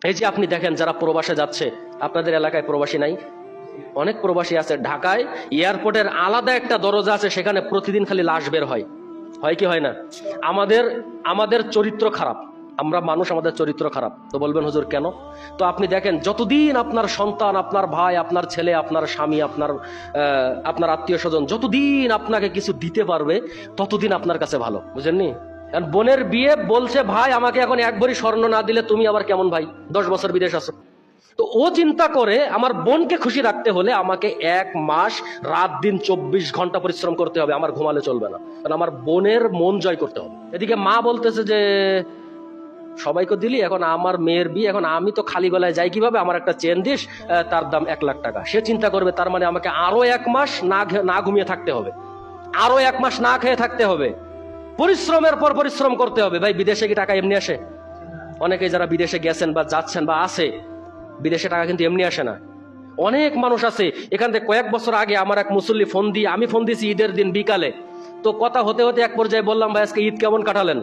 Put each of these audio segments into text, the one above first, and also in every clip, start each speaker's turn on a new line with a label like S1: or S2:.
S1: এই যে আপনি দেখেন যারা প্রবাসে যাচ্ছে, আপনাদের এলাকায় প্রবাসী নাই? অনেক প্রবাসী আছে। ঢাকায় এয়ারপোর্টের আলাদা একটা দরজা আছে, সেখানে প্রতিদিন খালি লাশ বের হয়। হয় কি হয় না? আমাদের চরিত্র খারাপ, আমরা মানুষ, আমাদের চরিত্র খারাপ। তো বলবেন হুজুর কেন? তো আপনি দেখেন, যতদিন আপনার সন্তান, আপনার ভাই, আপনার ছেলে, আপনার স্বামী, আপনার আত্মীয় স্বজন যতদিন আপনাকে কিছু দিতে পারবে, ততদিন আপনার কাছে ভালো, বুঝেননি? কারণ বোনের বিয়ে বলছে, ভাই আমাকে এখন 1 ভরি স্বর্ণ না দিলে তুমি আবার কেমন ভাই, 10 বছর বিদেশ আছো। তো ও চিন্তা করে আমার বোনকে খুশি রাখতে হলে আমাকে 1 মাস রাত দিন 24 ঘন্টা পরিশ্রম করতে হবে, আমার ঘুমালে চলবে না, কারণ আমার বোনের মন জয় করতে হবে। এদিকে মা বলতেছে যে সবাইকে দিলি, এখন আমার মেয়ের বিয়ে, এখন আমি তো খালি গলায় যাই কিভাবে, আমার একটা চেন দিস, তার দাম 1 লাখ টাকা। সে চিন্তা করবে তার মানে আমাকে আরো 1 মাস না ঘুমিয়ে থাকতে হবে, আরো 1 মাস না খেয়ে থাকতে হবে, পরিশ্রমের পর পরিশ্রম করতে হবে। ভাই বিদেশে কি টাকা এমনি আসে? অনেকে যারা বিদেশে গেছেন বা যাচ্ছেন বা আছে, বিদেশে টাকা কিন্তু এমনি আসে না। অনেক মানুষ আছে এখান থেকে। কয়েক বছর আগে আমার এক মুসল্লি আমি ফোন দিয়েছি ঈদের দিন বিকালে। তো কথা হতে হতে এক পর্যায়ে বললাম, ভাই আজকে ঈদ কেমন কাটালেন?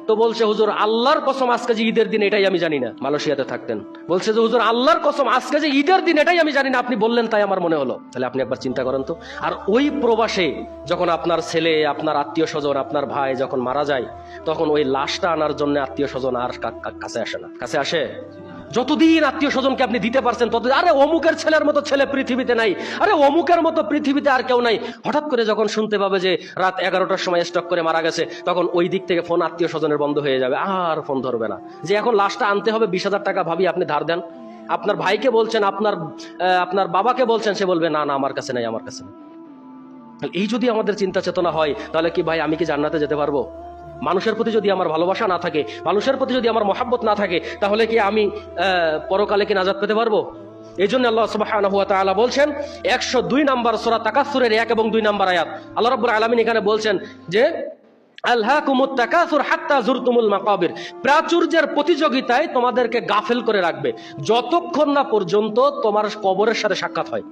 S1: তো বলছে, হুজুর আল্লাহর কসম আজকে যে ঈদের দিন এটাই আমি জানি না। মালয়েশিয়াতে থাকতেন। বলছে যে হুজুর আল্লাহর কসম আজকে যে ঈদের দিন এটাই আমি জানি না, আপনি বললেন তাই আমার মনে হলো। তাহলে আপনি একবার চিন্তা করেন তো। আর ওই প্রবাসে যখন আপনার ছেলে, আপনার আত্মীয় স্বজন, আপনার ভাই যখন মারা যায়, তখন ওই লাশটা আনার জন্য আত্মীয় স্বজন আর কাছে আসে না। কাছে আসে? যতদিন আত্মীয় স্বজনকে আপনি দিতে পারছেন ততদিন, আরে অমুকের ছেলের মতো ছেলে পৃথিবীতে নাই, আরে অমুকের মতো পৃথিবীতে আর কেউ নাই। হঠাৎ করে যখন শুনতে পাবে যে রাত 11টার সময় স্ট্রোক করে মারা গেছে, তখন ওই দিক থেকে ফোন আত্মীয় স্বজনের বন্ধ হয়ে যাবে, আর ফোন ধরবে না। যে এখন লাশটা আনতে হবে 20,000 টাকা, ভাবি আপনি ধার দেন। আপনার ভাইকে বলছেন, আপনার বাবাকে বলছেন, সে বলবে না না আমার কাছে নাই, আমার কাছে নাই। এই যদি আমাদের চিন্তা চেতনা হয়, তাহলে কি ভাই আমি কি জান্নাতে যেতে পারবো? মানুষের প্রতি যদি আমার ভালোবাসা না থাকে, মানুষের প্রতি যদি আমার মহাব্বত না থাকে, তাহলে কি আমি পরকালে কি নাজাত পেতে পারবো? এই জন্য আল্লাহ সুবহানাহু ওয়া তাআলা বলছেন 102 নম্বর সূরা তাকাসুরের 1 এবং 2 নম্বর আয়াত, আল্লাহ রাব্বুল আলামিন এখানে বলছেন যে আলহাকুমুত তাকাসুর হাত্তা জুরতুমুল মাকাবির, প্রাচুর্যের প্রতিযোগিতায় তোমাদেরকে গাফেল করে রাখবে যতক্ষণ না পর্যন্ত তোমার কবরের সাথে সাক্ষাৎ হয়।